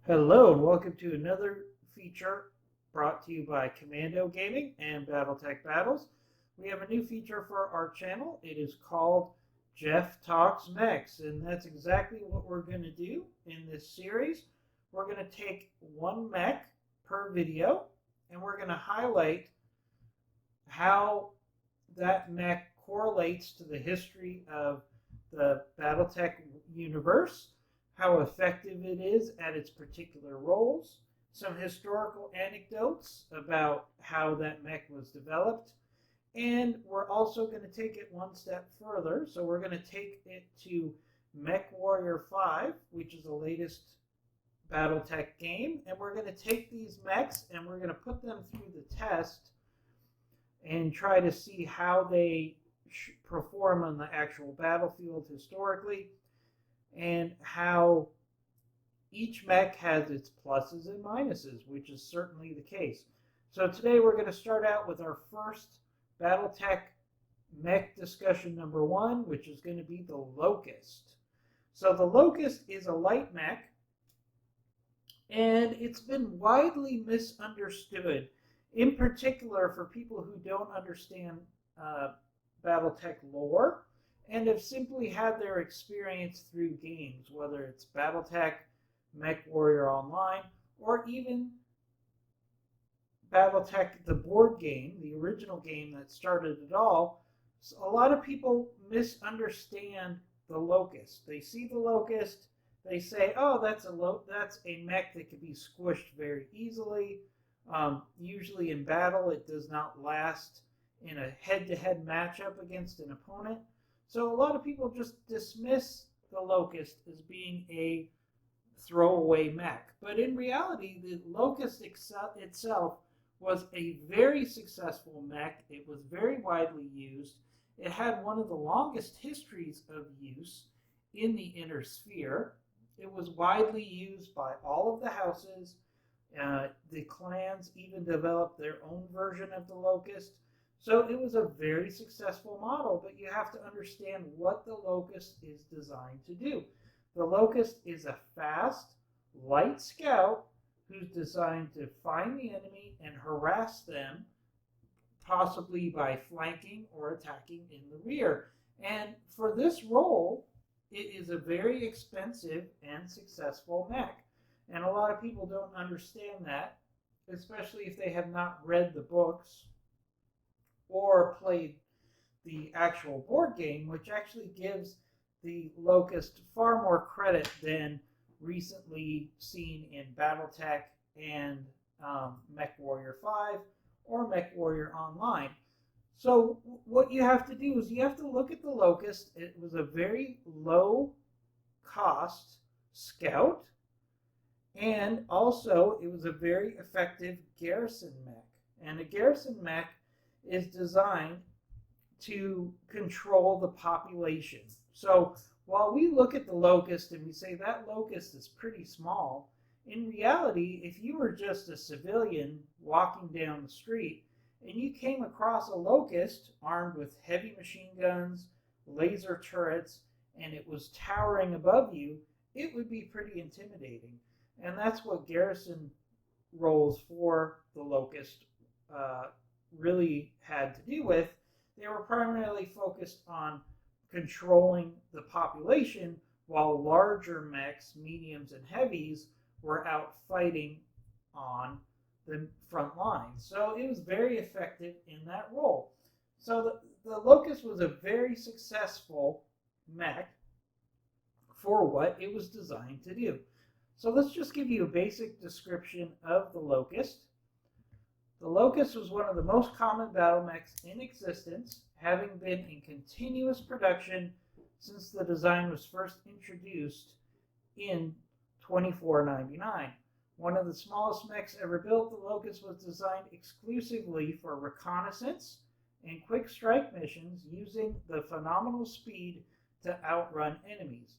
Hello and welcome to another feature brought to you by Commando Gaming and Battletech Battles. We have a new feature for our channel. It is called Jeff Talks Mechs, and that's exactly what we're going to do in this series. We're going to take one mech per video and we're going to highlight how that mech correlates to the history of the Battletech universe, how effective it is at its particular roles, some historical anecdotes about how that mech was developed, and we're also going to take it one step further. So we're going to take it to Mech Warrior 5, which is the latest Battletech game, and we're going to take these mechs and we're going to put them through the test and try to see how they perform on the actual battlefield historically, and how each mech has its pluses and minuses, which is certainly the case. So today we're going to start out with our first Battletech mech discussion number one, which is going to be the Locust. So the Locust is a light mech, and it's been widely misunderstood, in particular for people who don't understand Battletech lore and have simply had their experience through games, whether it's Battletech, Mech Warrior Online, or even Battletech, the board game, the original game that started it all. So a lot of people misunderstand the Locust. They see the Locust, they say, "Oh, that's a mech that can be squished very easily." Usually in battle, it does not last in a head-to-head matchup against an opponent. So a lot of people just dismiss the Locust as being a throwaway mech. But in reality, the Locust itself was a very successful mech. It was very widely used. It had one of the longest histories of use in the Inner Sphere. It was widely used by all of the houses. The clans even developed their own version of the Locust. So it was a very successful model, but you have to understand what the Locust is designed to do. The Locust is a fast, light scout who's designed to find the enemy and harass them, possibly by flanking or attacking in the rear. And for this role, it is a very expensive and successful mech. And a lot of people don't understand that, especially if they have not read the books or played the actual board game, which actually gives the Locust far more credit than recently seen in Battletech and Mech Warrior 5 or Mech Warrior Online. So what you have to do is you have to look at the Locust. It was a very low cost scout, and also it was a very effective garrison mech. And a garrison mech is designed to control the population. So while we look at the Locust and we say that Locust is pretty small, in reality, if you were just a civilian walking down the street and you came across a Locust armed with heavy machine guns, laser turrets, and it was towering above you, it would be pretty intimidating. And that's what garrison roles for the Locust really had to do with. They were primarily focused on controlling the population, while larger mechs, mediums, and heavies were out fighting on the front lines. So it was very effective in that role. So the Locust was a very successful mech for what it was designed to do. So let's just give you a basic description of the Locust. The Locust was one of the most common battle mechs in existence, having been in continuous production since the design was first introduced in 2499. One of the smallest mechs ever built, the Locust was designed exclusively for reconnaissance and quick strike missions, using the phenomenal speed to outrun enemies.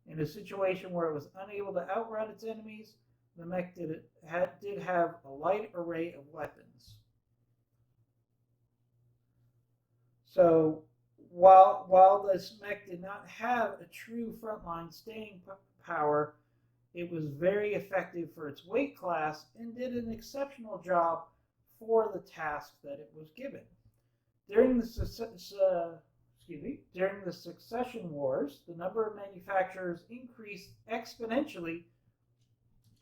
In a situation where it was unable to outrun its enemies, the mech did have a light array of weapons. So while this mech did not have a true frontline staying power, It was very effective for its weight class and did an exceptional job for the task that it was given. During the Succession Wars, the number of manufacturers increased exponentially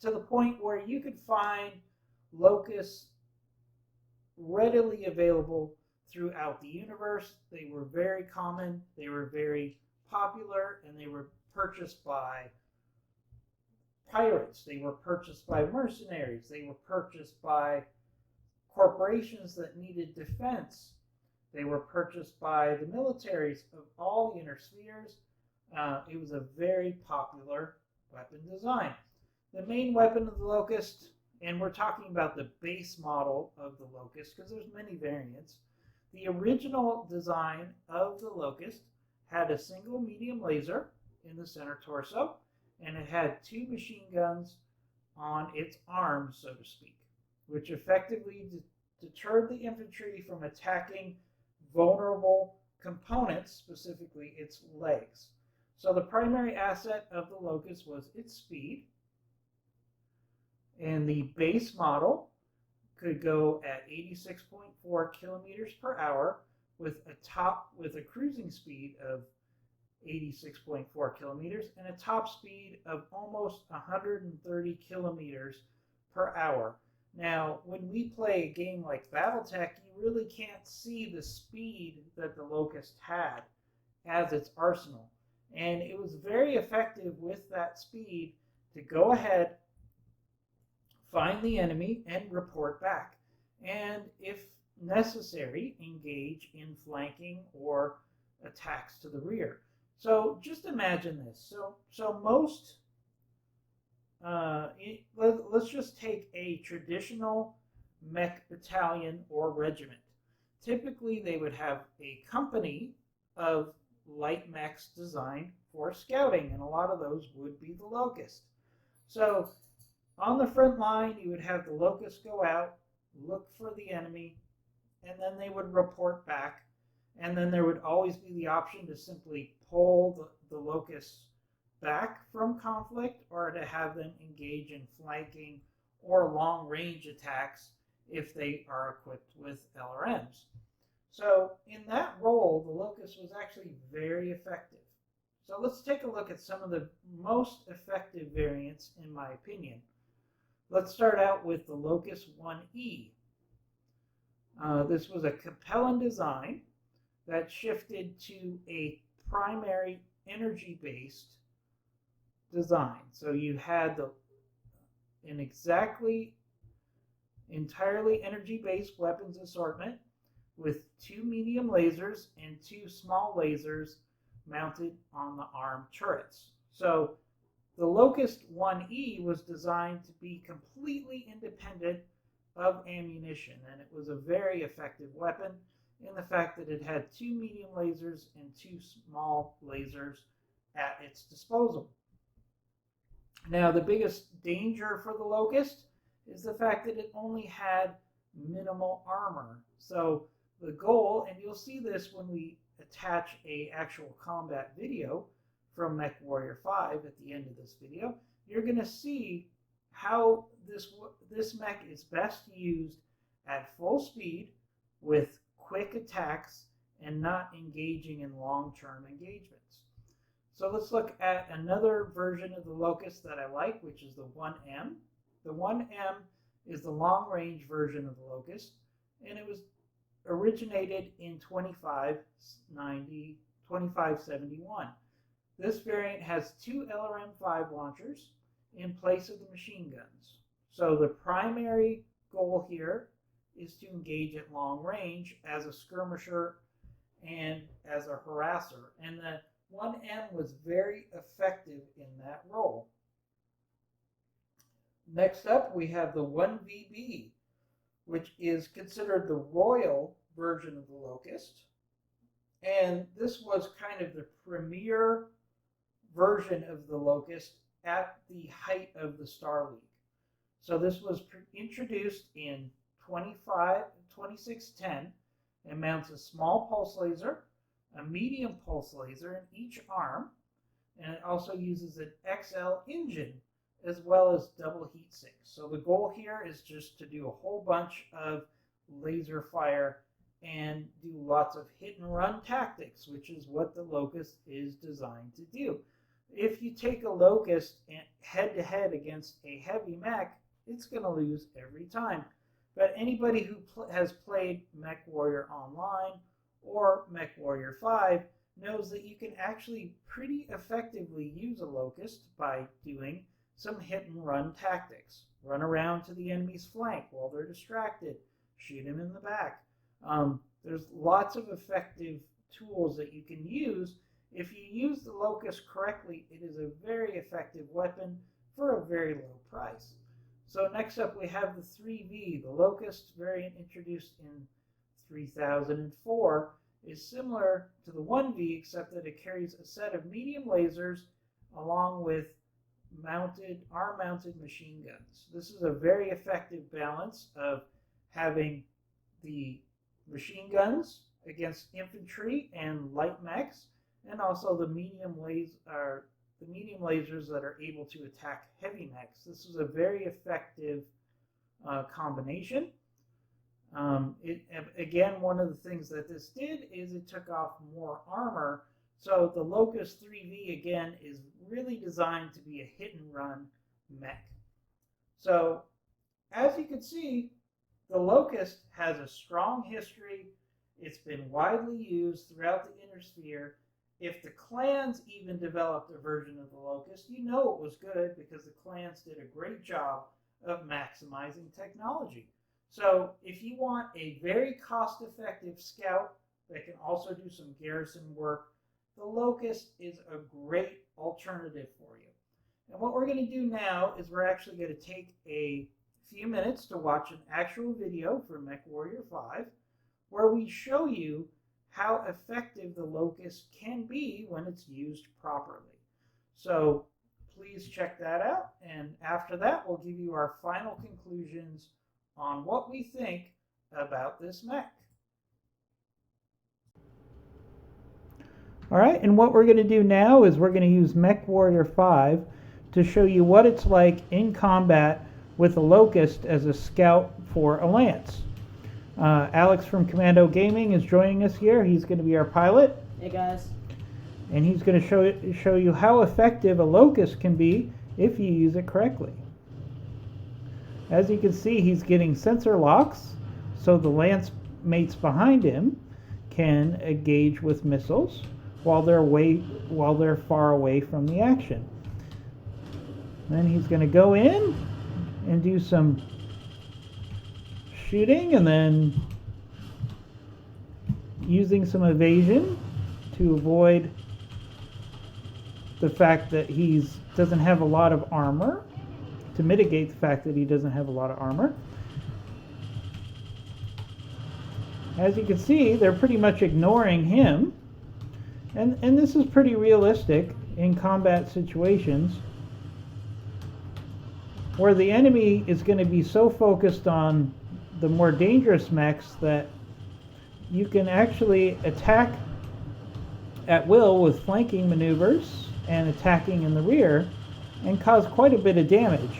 to the point where you could find Locusts readily available throughout the universe. They were very common, they were very popular, and they were purchased by pirates, they were purchased by mercenaries, they were purchased by corporations that needed defense. They were purchased by the militaries of all the inner spheres. It was a very popular weapon design. The main weapon of the Locust, and we're talking about the base model of the Locust because there's many variants. The original design of the Locust had a single medium laser in the center torso, and it had 2 machine guns on its arms, so to speak, which effectively deterred the infantry from attacking vulnerable components, specifically its legs. So the primary asset of the Locust was its speed, and the base model could go at 86.4 kilometers per hour with a cruising speed of 86.4 kilometers and a top speed of almost 130 kilometers per hour. Now, when we play a game like Battletech, you really can't see the speed that the Locust had as its arsenal. And it was very effective with that speed to go ahead, find the enemy, and report back. And if necessary, engage in flanking or attacks to the rear. So just imagine this. So most let's just take a traditional mech battalion or regiment. Typically, they would have a company of light mechs designed for scouting, and a lot of those would be the Locust. So on the front line, you would have the Locust go out, look for the enemy, and then they would report back. And then there would always be the option to simply pull the Locusts back from conflict, or to have them engage in flanking or long-range attacks if they are equipped with LRMs. So in that role, the Locust was actually very effective. So let's take a look at some of the most effective variants, in my opinion. Let's start out with the Locust 1E. This was a Capellan design that shifted to a primary energy-based design. So you had an entirely energy-based weapons assortment with 2 medium lasers and 2 small lasers mounted on the armed turrets. So the Locust 1E was designed to be completely independent of ammunition, and it was a very effective weapon in the fact that it had 2 medium lasers and 2 small lasers at its disposal. Now, the biggest danger for the Locust is the fact that it only had minimal armor. So the goal, and you'll see this when we attach an actual combat video from Mech Warrior 5 at the end of this video, you're going to see how this mech is best used at full speed with quick attacks and not engaging in long-term engagements. So let's look at another version of the Locust that I like, which is the 1M. The 1M is the long-range version of the Locust, and it was originated in 2571. This variant has 2 LRM-5 launchers in place of the machine guns. So the primary goal here is to engage at long range as a skirmisher and as a harasser. And the 1M was very effective in that role. Next up, we have the 1VB, which is considered the royal version of the Locust. And this was kind of the premier version of the Locust at the height of the Star League. So this was introduced in 2610 and mounts a small pulse laser, a medium pulse laser in each arm, and it also uses an XL engine as well as double heat sinks. So the goal here is just to do a whole bunch of laser fire and do lots of hit and run tactics, which is what the Locust is designed to do. If you take a Locust head to head against a heavy mech, it's going to lose every time. But anybody who has played Mech Warrior Online or Mech Warrior 5 knows that you can actually pretty effectively use a Locust by doing some hit and run tactics. Run around to the enemy's flank while they're distracted. Shoot him in the back. There's lots of effective tools that you can use. If you use the Locust correctly, it is a very effective weapon for a very low price. So next up we have the 3V. The Locust variant introduced in 3004 is similar to the 1V, except that it carries a set of medium lasers along with arm-mounted machine guns. This is a very effective balance of having the machine guns against infantry and light mechs, and also the medium lasers that are able to attack heavy mechs. This is a very effective combination. Again, one of the things that this did is it took off more armor. So the Locust 3V, again, is really designed to be a hit-and-run mech. So, as you can see, the Locust has a strong history. It's been widely used throughout the Inner Sphere. If the clans even developed a version of the Locust, you know it was good because the clans did a great job of maximizing technology. So if you want a very cost-effective scout that can also do some garrison work, the Locust is a great alternative for you. And what we're going to do now is we're actually going to take a few minutes to watch an actual video for Mech Warrior 5 where we show you how effective the Locust can be when it's used properly. So please check that out, and after that we'll give you our final conclusions on what we think about this mech. All right, and what we're going to do now is we're going to use Mech Warrior 5 to show you what it's like in combat with a Locust as a scout for a lance. Alex from Commando Gaming is joining us here. He's going to be our pilot. Hey guys. And he's going to show you how effective a Locust can be if you use it correctly. As you can see, he's getting sensor locks, so the lance mates behind him can engage with missiles while they're far away from the action. Then he's going to go in and do some shooting, and then using some evasion to avoid the fact that he doesn't have a lot of armor, to mitigate the fact that he doesn't have a lot of armor. As you can see, they're pretty much ignoring him, and this is pretty realistic in combat situations where the enemy is going to be so focused on the more dangerous mechs that you can actually attack at will with flanking maneuvers and attacking in the rear and cause quite a bit of damage.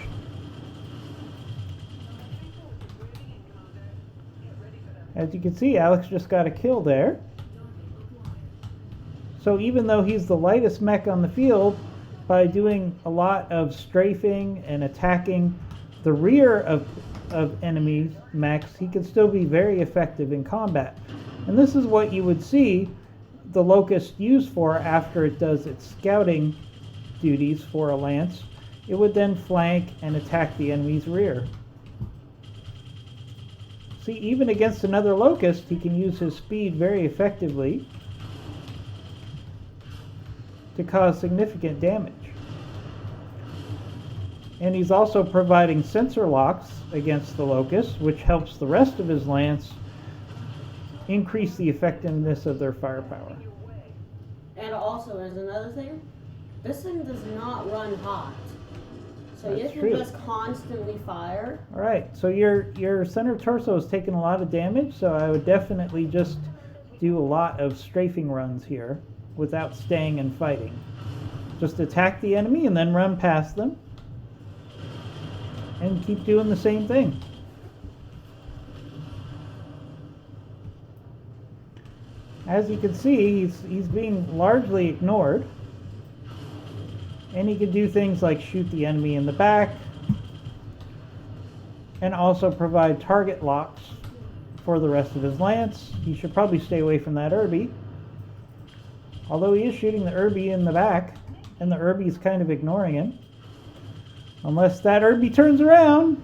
As you can see, Alex just got a kill there. So even though he's the lightest mech on the field, by doing a lot of strafing and attacking the rear of enemy mechs, he can still be very effective in combat. And this is what you would see the Locust used for after it does its scouting duties for a lance. It would then flank and attack the enemy's rear. See, even against another Locust, he can use his speed very effectively to cause significant damage. And he's also providing sensor locks against the Locust, which helps the rest of his lance increase the effectiveness of their firepower. And also, as another thing, this thing does not run hot. So you can just constantly fire. Alright, so your center torso is taking a lot of damage, so I would definitely just do a lot of strafing runs here without staying and fighting. Just attack the enemy and then run past them. and keep doing the same thing. As you can see, he's being largely ignored. And he can do things like shoot the enemy in the back and also provide target locks for the rest of his lance. He should probably stay away from that Irby. Although he is shooting the Irby in the back, and the Irby's kind of ignoring him. Unless that Irby turns around.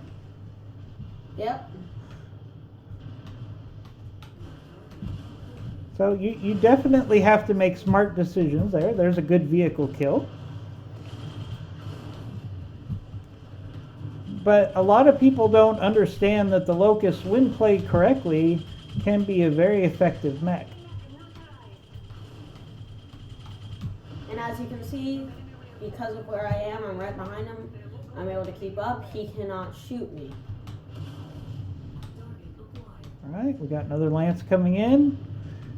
Yep. So you definitely have to make smart decisions there. There's a good vehicle kill. But a lot of people don't understand that the Locust, when played correctly, can be a very effective mech. And as you can see, because of where I am, I'm right behind him. I'm able to keep up. He cannot shoot me. Alright, we got another lance coming in.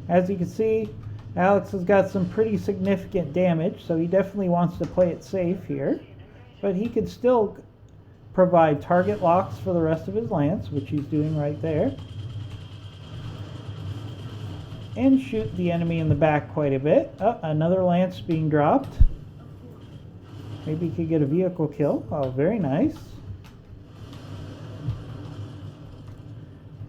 As you can see, Alex has got some pretty significant damage, so he definitely wants to play it safe here. But he could still provide target locks for the rest of his lance, which he's doing right there. And shoot the enemy in the back quite a bit. Oh, another lance being dropped. Maybe he could get a vehicle kill. Oh, very nice.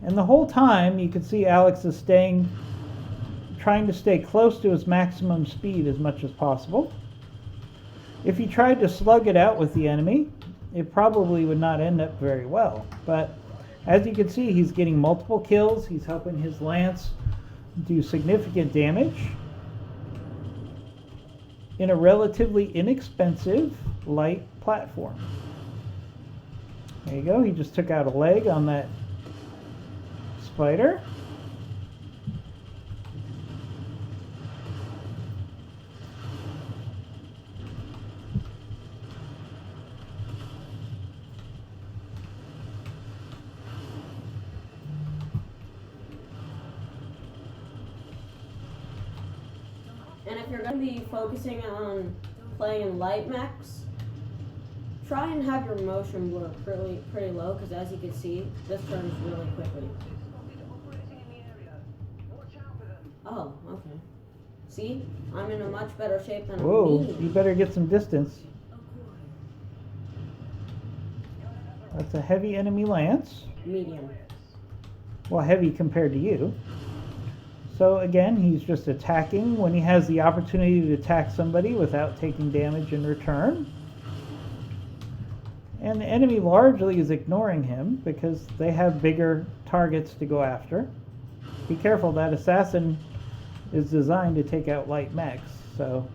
And the whole time you can see Alex is trying to stay close to his maximum speed as much as possible. If he tried to slug it out with the enemy, it probably would not end up very well. But as you can see, he's getting multiple kills. He's helping his lance do significant damage in a relatively inexpensive light platform. There you go. He just took out a leg on that spider. And if you're going to be focusing on playing light mechs, try and have your motion blur pretty low, because as you can see, this turns really quickly. Oh, okay. See? I'm in a much better shape than Whoa, me. you better get some distance. That's a heavy enemy lance. Medium. Well, heavy compared to you. So again, he's just attacking when he has the opportunity to attack somebody without taking damage in return. And the enemy largely is ignoring him because they have bigger targets to go after. Be careful, that assassin is designed to take out light mechs, so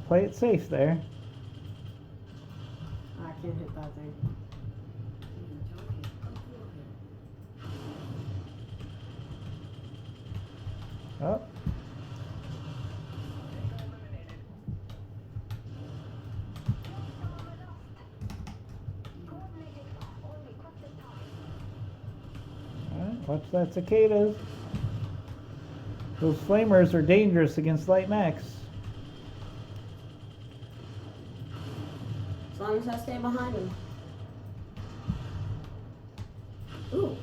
play it safe there. I can't hit that thing. Oh. Alright, watch that cicadas. Those flamers are dangerous against light mechs. As long as I stay behind him. Ooh.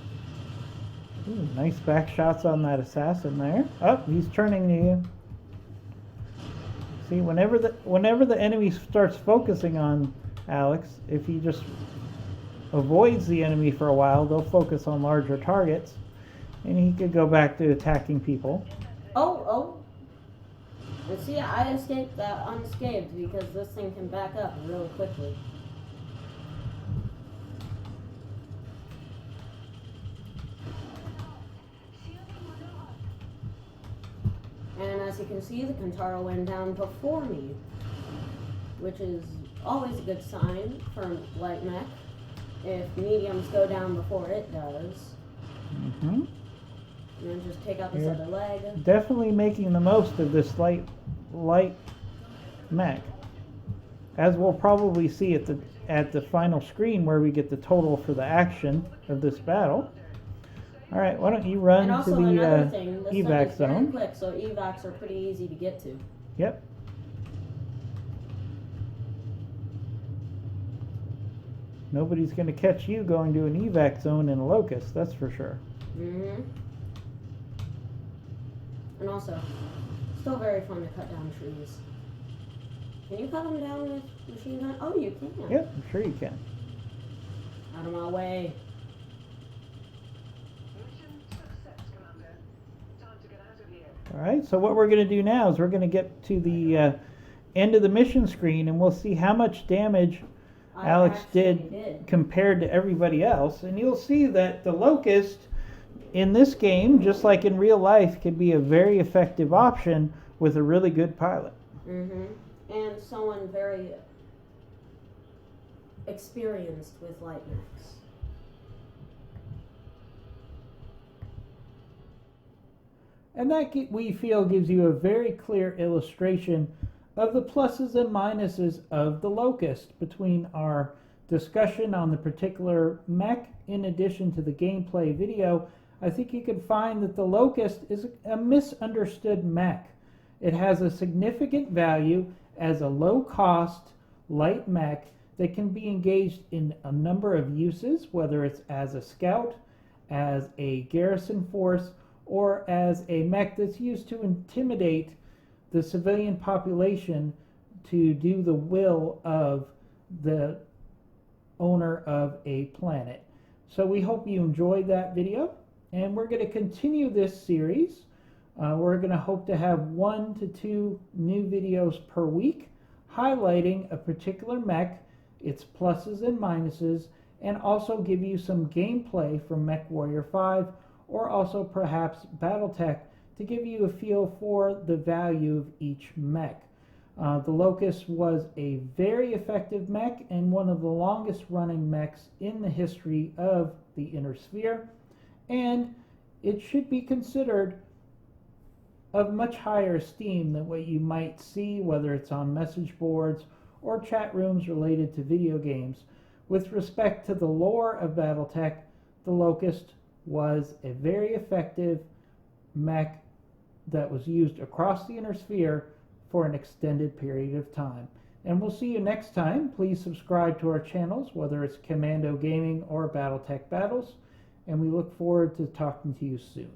Ooh, nice back shots on that assassin there. Oh, he's turning to you. See, whenever the enemy starts focusing on Alex, if he just avoids the enemy for a while, they'll focus on larger targets, and he could go back to attacking people. Oh. And see, I escaped that unscathed because this thing can back up really quickly. And as you can see, the Kantaro went down before me, which is always a good sign for light mech. If mediums go down before it does. Mm-hmm. And then just take out this other leg. Definitely making the most of this light mech. As we'll probably see at the final screen where we get the total for the action of this battle. Alright, why don't you run to the evac zone. Very quick, so evacs are pretty easy to get to. Yep. Nobody's going to catch you going to an evac zone in a Locust, that's for sure. Mm-hmm. And also, still very fun to cut down trees. Can you cut them down with machine gun? Oh, you can. Yep, I'm sure you can. Out of my way. Mission success, Commander. Time to get out of here. Alright, so what we're going to do now is we're going to get to the end of the mission screen, and we'll see how much damage Alex did compared to everybody else. And you'll see that the Locust in this game, just like in real life, can be a very effective option with a really good pilot. Mm-hmm. And someone very experienced with light mechs. And that, we feel, gives you a very clear illustration of the pluses and minuses of the Locust between our discussion on the particular mech in addition to the gameplay video. I think you can find that the Locust is a misunderstood mech. It has a significant value as a low-cost light mech that can be engaged in a number of uses, whether it's as a scout, as a garrison force, or as a mech that's used to intimidate the civilian population to do the will of the owner of a planet. So we hope you enjoyed that video, and we're going to continue this series. We're going to hope to have 1 to 2 new videos per week highlighting a particular mech, its pluses and minuses, and also give you some gameplay from MechWarrior 5, or also perhaps Battletech, to give you a feel for the value of each mech. The Locust was a very effective mech and one of the longest running mechs in the history of the Inner Sphere, and it should be considered of much higher esteem than what you might see, whether it's on message boards or chat rooms related to video games. With respect to the lore of Battletech, the Locust was a very effective mech that was used across the Inner Sphere for an extended period of time. And we'll see you next time. Please subscribe to our channels, whether it's Commando Gaming or Battletech Battles, and we look forward to talking to you soon.